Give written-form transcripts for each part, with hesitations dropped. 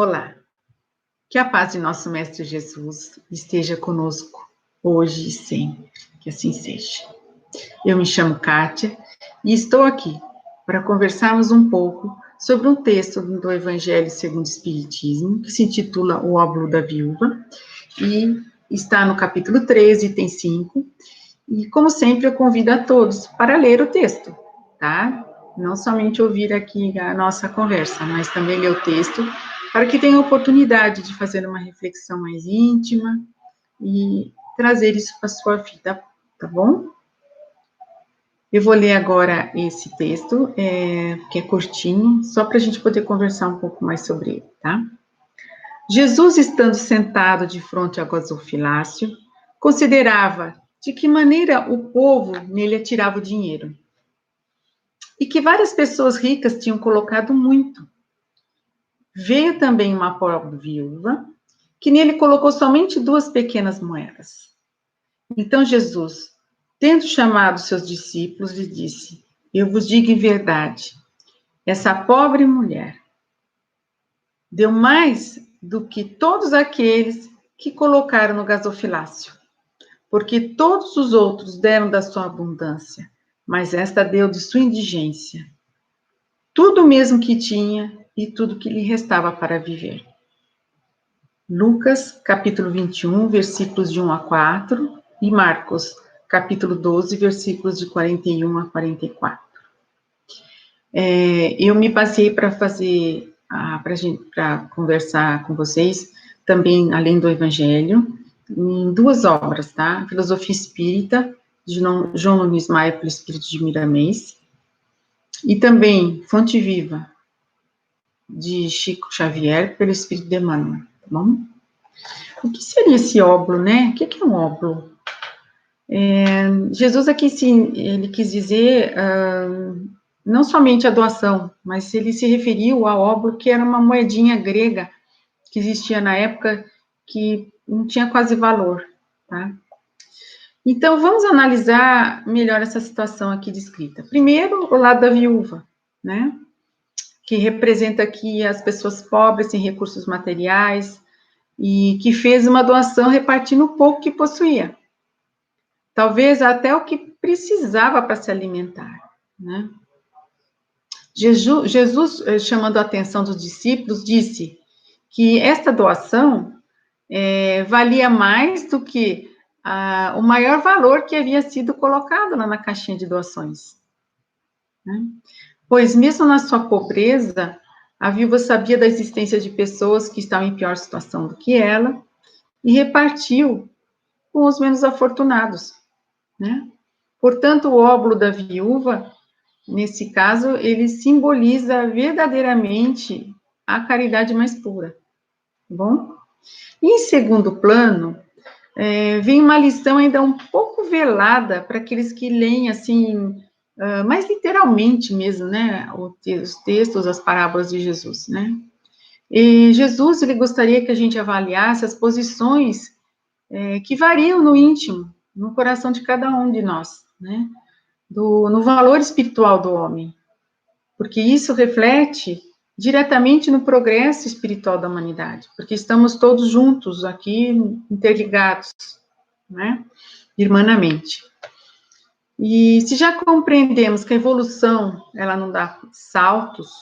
Olá, que a paz de nosso Mestre Jesus esteja conosco hoje e sempre, que assim seja. Eu me chamo Kátia e estou aqui para conversarmos um pouco sobre um texto do Evangelho segundo o Espiritismo, que se intitula O Óbolo da Viúva, e está no capítulo 13, item 5, e como sempre eu convido a todos para ler o texto, tá? Não somente ouvir aqui a nossa conversa, mas também ler o texto, para que tenha a oportunidade de fazer uma reflexão mais íntima e trazer isso para a sua vida, tá bom? Eu vou ler agora esse texto, que é curtinho, só para a gente poder conversar um pouco mais sobre ele, tá? Jesus, estando sentado de frente ao gasofilácio, considerava de que maneira o povo nele atirava o dinheiro, e que várias pessoas ricas tinham colocado muito. Veio também uma pobre viúva, que nele colocou somente 2 pequenas moedas. Então Jesus, tendo chamado seus discípulos, lhe disse: Eu vos digo em verdade, essa pobre mulher deu mais do que todos aqueles que colocaram no gasofilácio, porque todos os outros deram da sua abundância, mas esta deu de sua indigência, tudo mesmo que tinha e tudo que lhe restava para viver. Lucas, capítulo 21, versículos de 1 a 4, e Marcos, capítulo 12, versículos de 41 a 44. Eu me passei para fazer, para conversar com vocês, também, além do Evangelho, em 2 obras, tá? Filosofia Espírita, de João Nunes Maia, pelo Espírito de Miramês, e também Fonte Viva, de Chico Xavier, pelo Espírito de Emmanuel, tá bom? O que seria esse óbolo, né? O que é um óbolo? Jesus aqui, sim, ele quis dizer não somente a doação, mas ele se referiu ao óbolo, que era uma moedinha grega que existia na época, que não tinha quase valor, tá? Então, vamos analisar melhor essa situação aqui descrita. Primeiro, o lado da viúva, né? Que representa aqui as pessoas pobres, sem recursos materiais, e que fez uma doação repartindo o pouco que possuía. Talvez até o que precisava para se alimentar, né? Jesus, chamando a atenção dos discípulos, disse que esta doação valia mais do que o maior valor que havia sido colocado lá na caixinha de doações, né? Pois mesmo na sua pobreza, a viúva sabia da existência de pessoas que estavam em pior situação do que ela e repartiu com os menos afortunados, né? Portanto, o óbolo da viúva, nesse caso, ele simboliza verdadeiramente a caridade mais pura, tá bom? E em segundo plano, vem uma lição ainda um pouco velada para aqueles que leem, assim, mais literalmente mesmo, né, os textos, as parábolas de Jesus, né? E Jesus, ele gostaria que a gente avaliasse as posições que variam no íntimo, no coração de cada um de nós, né? No valor espiritual do homem, porque isso reflete diretamente no progresso espiritual da humanidade, porque estamos todos juntos aqui, interligados, né? Irmanamente. E se já compreendemos que a evolução, ela não dá saltos,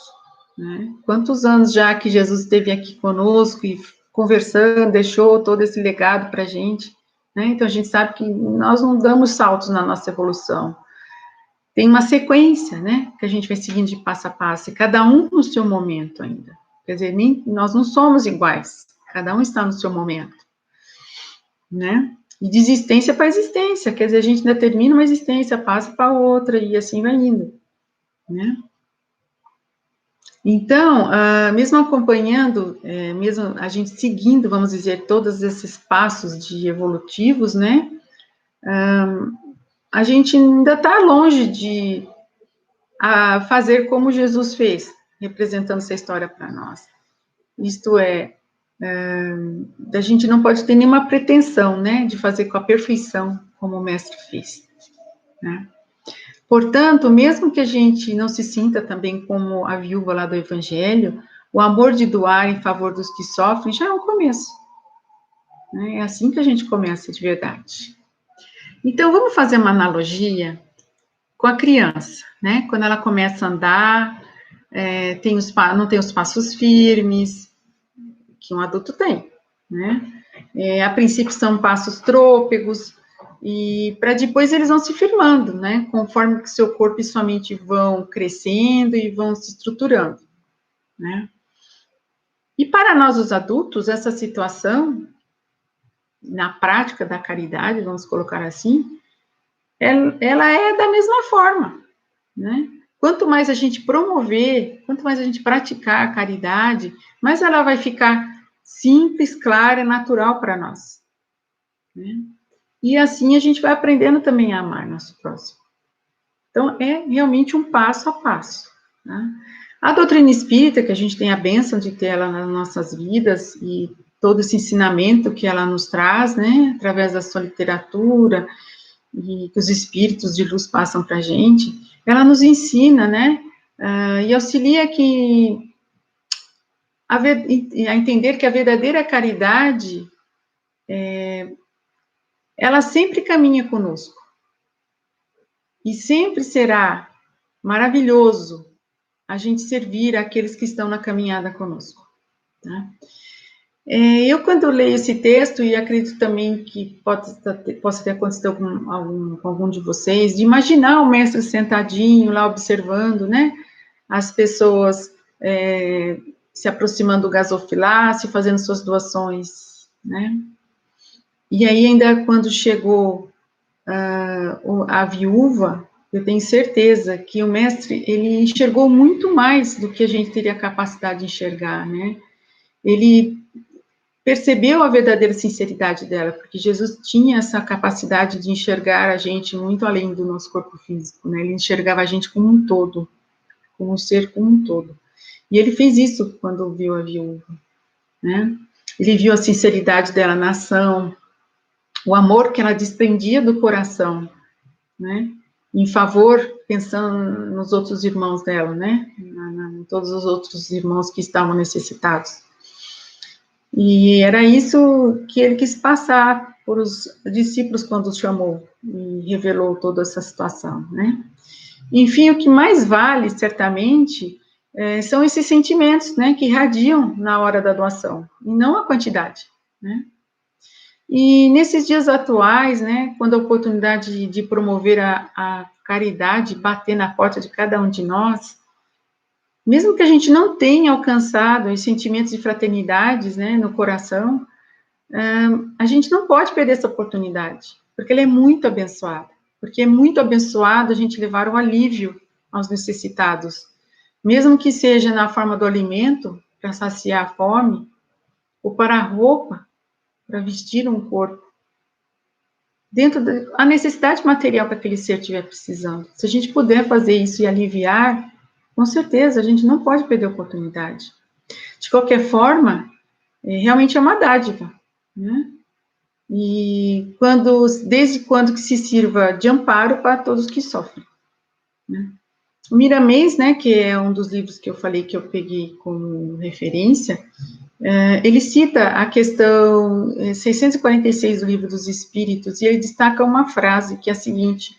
né? Quantos anos já que Jesus esteve aqui conosco e conversando, deixou todo esse legado para a gente, né? Então a gente sabe que nós não damos saltos na nossa evolução. Tem uma sequência, né? Que a gente vai seguindo de passo a passo, e cada um no seu momento ainda. Quer dizer, nós não somos iguais, cada um está no seu momento, né? E de existência para existência, quer dizer, a gente ainda termina uma existência, passa para outra, e assim vai indo, né? Então, mesmo acompanhando, mesmo a gente seguindo, vamos dizer, todos esses passos de evolutivos, né? A gente ainda está longe de fazer como Jesus fez, representando essa história para nós. Isto é, a gente não pode ter nenhuma pretensão, né, de fazer com a perfeição como o mestre fez, né? Portanto, mesmo que a gente não se sinta também como a viúva lá do Evangelho, o amor de doar em favor dos que sofrem já é um começo. Né? É assim que a gente começa de verdade. Então, vamos fazer uma analogia com a criança, né? Quando ela começa a andar, não tem os passos firmes que um adulto tem, né? A princípio são passos trôpegos, e para depois eles vão se firmando, né? Conforme que seu corpo e sua mente vão crescendo e vão se estruturando, né? E para nós, os adultos, essa situação, na prática da caridade, vamos colocar assim, ela é da mesma forma, né? Quanto mais a gente promover, quanto mais a gente praticar a caridade, mais ela vai ficar simples, clara, natural para nós, né? E assim a gente vai aprendendo também a amar nosso próximo. Então, é realmente um passo a passo, né? A doutrina espírita, que a gente tem a bênção de ter ela nas nossas vidas, e todo esse ensinamento que ela nos traz, né, através da sua literatura, e que os espíritos de luz passam para a gente, ela nos ensina, né, e auxilia a entender que a verdadeira caridade, ela sempre caminha conosco, e sempre será maravilhoso a gente servir aqueles que estão na caminhada conosco, tá? Eu, quando leio esse texto, e acredito também que possa ter acontecido com algum de vocês, de imaginar o mestre sentadinho lá observando, né, as pessoas se aproximando do gasofilácio, fazendo suas doações, né, e aí ainda quando chegou a viúva, eu tenho certeza que o mestre, ele enxergou muito mais do que a gente teria capacidade de enxergar, né, ele percebeu a verdadeira sinceridade dela, porque Jesus tinha essa capacidade de enxergar a gente muito além do nosso corpo físico, né? Ele enxergava a gente como um todo, como um ser como um todo. E ele fez isso quando viu a viúva, né? Ele viu a sinceridade dela na ação, o amor que ela desprendia do coração, né? Em favor, pensando nos outros irmãos dela, né? Em todos os outros irmãos que estavam necessitados. E era isso que ele quis passar por os discípulos quando os chamou e revelou toda essa situação, né? Enfim, o que mais vale, certamente, são esses sentimentos, né, que irradiam na hora da doação, e não a quantidade, né? E nesses dias atuais, né, quando a oportunidade de promover a caridade bater na porta de cada um de nós, mesmo que a gente não tenha alcançado os sentimentos de fraternidade, né, no coração, a gente não pode perder essa oportunidade, porque ela é muito abençoada. Porque é muito abençoado a gente levar o alívio aos necessitados, mesmo que seja na forma do alimento, para saciar a fome, ou para a roupa, para vestir um corpo, dentro da necessidade material que aquele ser estiver precisando. Se a gente puder fazer isso e aliviar, com certeza a gente não pode perder a oportunidade. De qualquer forma, realmente é uma dádiva, né? E desde quando que se sirva de amparo para todos que sofrem, né? O Miramês, né, que é um dos livros que eu falei que eu peguei como referência, ele cita a questão 646 do Livro dos Espíritos, e ele destaca uma frase que é a seguinte: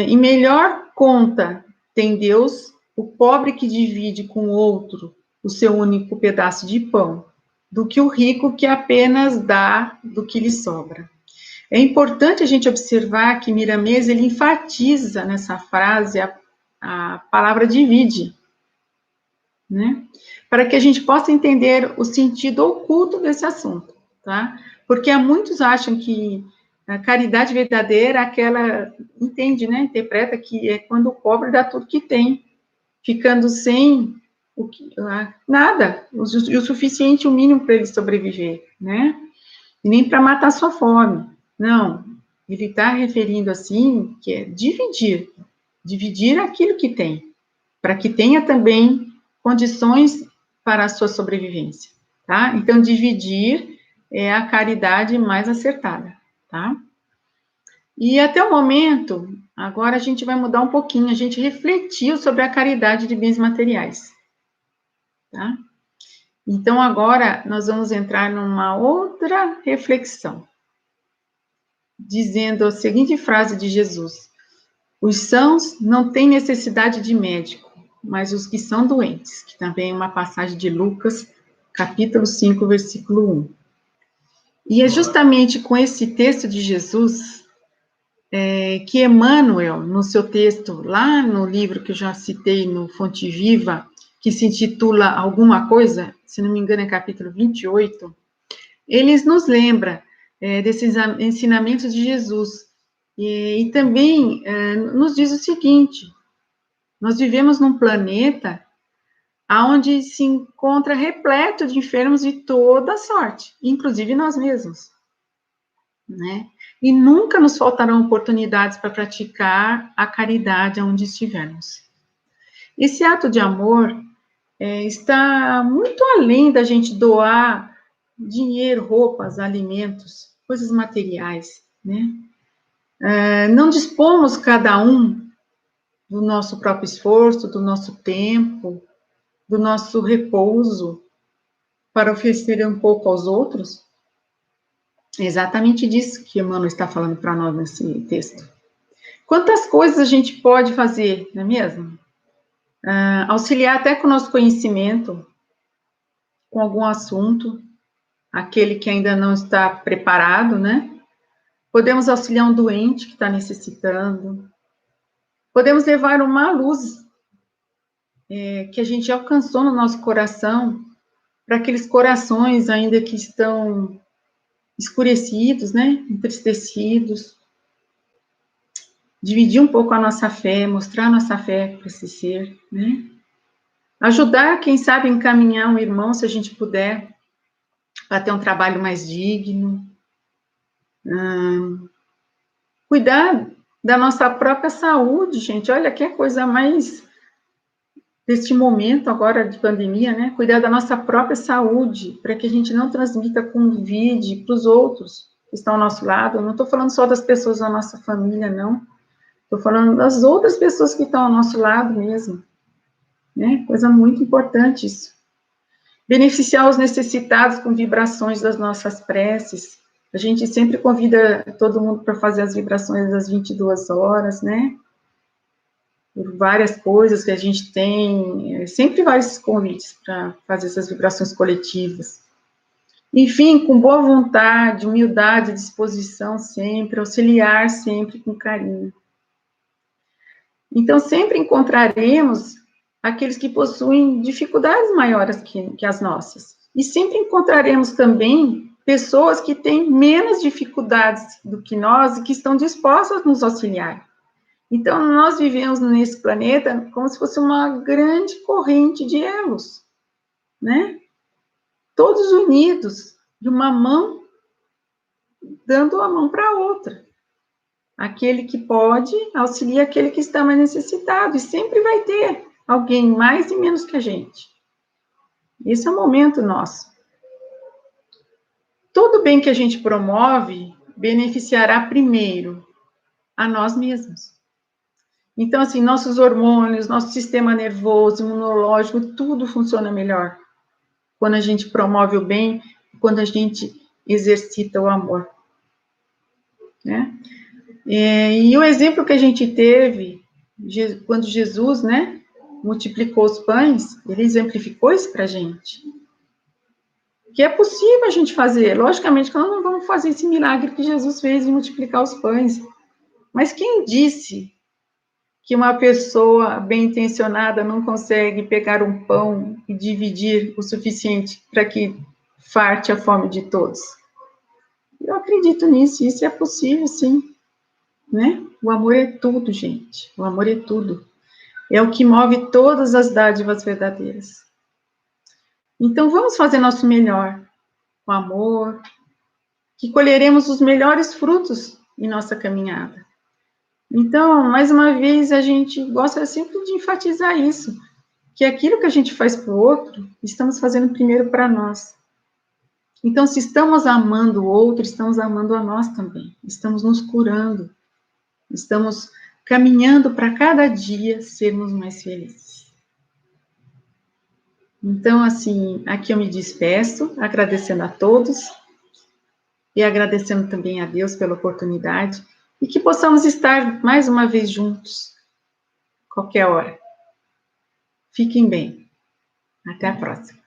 em melhor conta tem Deus o pobre que divide com o outro o seu único pedaço de pão, do que o rico que apenas dá do que lhe sobra. É importante a gente observar que Miramês, ele enfatiza nessa frase a palavra divide, né? Para que a gente possa entender o sentido oculto desse assunto, tá? Porque há muitos acham que a caridade verdadeira, aquela, entende, né? Interpreta que é quando o pobre dá tudo que tem, ficando sem nada, o suficiente, o mínimo para ele sobreviver, né? E nem para matar sua fome. Não, ele está referindo assim, que é dividir aquilo que tem, para que tenha também condições para a sua sobrevivência, tá? Então, dividir é a caridade mais acertada, tá? E até o momento, agora a gente vai mudar um pouquinho, a gente refletiu sobre a caridade de bens materiais. tá? Então, agora, nós vamos entrar numa outra reflexão, dizendo a seguinte frase de Jesus: os sãos não têm necessidade de médico, mas os que são doentes, que também é uma passagem de Lucas, capítulo 5, versículo 1. E é justamente com esse texto de Jesus que Emmanuel, no seu texto, lá no livro que eu já citei, no Fonte Viva, que se intitula Alguma Coisa, se não me engano é capítulo 28, eles nos lembra desses ensinamentos de Jesus. E também nos diz o seguinte: nós vivemos num planeta onde se encontra repleto de enfermos de toda sorte, inclusive nós mesmos, né? E nunca nos faltarão oportunidades para praticar a caridade onde estivermos. Esse ato de amor está muito além da gente doar dinheiro, roupas, alimentos, coisas materiais, né? Não dispomos cada um do nosso próprio esforço, do nosso tempo, do nosso repouso para oferecer um pouco aos outros. É exatamente disso que Emmanuel está falando para nós nesse texto. Quantas coisas a gente pode fazer, não é mesmo? Auxiliar até com o nosso conhecimento, com algum assunto, aquele que ainda não está preparado, né? Podemos auxiliar um doente que está necessitando. Podemos levar uma luz que a gente alcançou no nosso coração, para aqueles corações ainda que estão escurecidos, né? Entristecidos. Dividir um pouco a nossa fé, mostrar a nossa fé para esse ser, né? Ajudar, quem sabe, encaminhar um irmão, se a gente puder, para ter um trabalho mais digno. Cuidar da nossa própria saúde, gente. Olha que coisa mais deste momento agora de pandemia, né? Cuidar da nossa própria saúde, para que a gente não transmita Covid para os outros que estão ao nosso lado. Eu não estou falando só das pessoas da nossa família, não. Estou falando das outras pessoas que estão ao nosso lado mesmo, né? Coisa muito importante isso. Beneficiar os necessitados com vibrações das nossas preces. A gente sempre convida todo mundo para fazer as vibrações das 22 horas, né? Por várias coisas que a gente tem, sempre vários convites para fazer essas vibrações coletivas. Enfim, com boa vontade, humildade, disposição sempre, auxiliar sempre com carinho. Então, sempre encontraremos aqueles que possuem dificuldades maiores que as nossas. E sempre encontraremos também pessoas que têm menos dificuldades do que nós e que estão dispostas a nos auxiliar. Então, nós vivemos nesse planeta como se fosse uma grande corrente de elos, né? Todos unidos, de uma mão, dando a mão para a outra. Aquele que pode auxilia aquele que está mais necessitado, e sempre vai ter alguém mais e menos que a gente. Esse é o momento nosso. Todo bem que a gente promove beneficiará primeiro a nós mesmos. Então, assim, nossos hormônios, nosso sistema nervoso, imunológico, tudo funciona melhor quando a gente promove o bem, quando a gente exercita o amor, né? E o exemplo que a gente teve, quando Jesus, né, multiplicou os pães, ele exemplificou isso para a gente. Que é possível a gente fazer. Logicamente que nós não vamos fazer esse milagre que Jesus fez de multiplicar os pães. Mas quem disse que uma pessoa bem intencionada não consegue pegar um pão e dividir o suficiente para que farte a fome de todos? Eu acredito nisso, isso é possível, sim. Né? O amor é tudo, gente. O amor é tudo. É o que move todas as dádivas verdadeiras. Então, vamos fazer nosso melhor com amor, que colheremos os melhores frutos em nossa caminhada. Então, mais uma vez, a gente gosta sempre de enfatizar isso, que aquilo que a gente faz para o outro, estamos fazendo primeiro para nós. Então, se estamos amando o outro, estamos amando a nós também. Estamos nos curando. Estamos caminhando para cada dia sermos mais felizes. Então, assim, aqui eu me despeço, agradecendo a todos e agradecendo também a Deus pela oportunidade e que possamos estar mais uma vez juntos, qualquer hora. Fiquem bem. Até a próxima.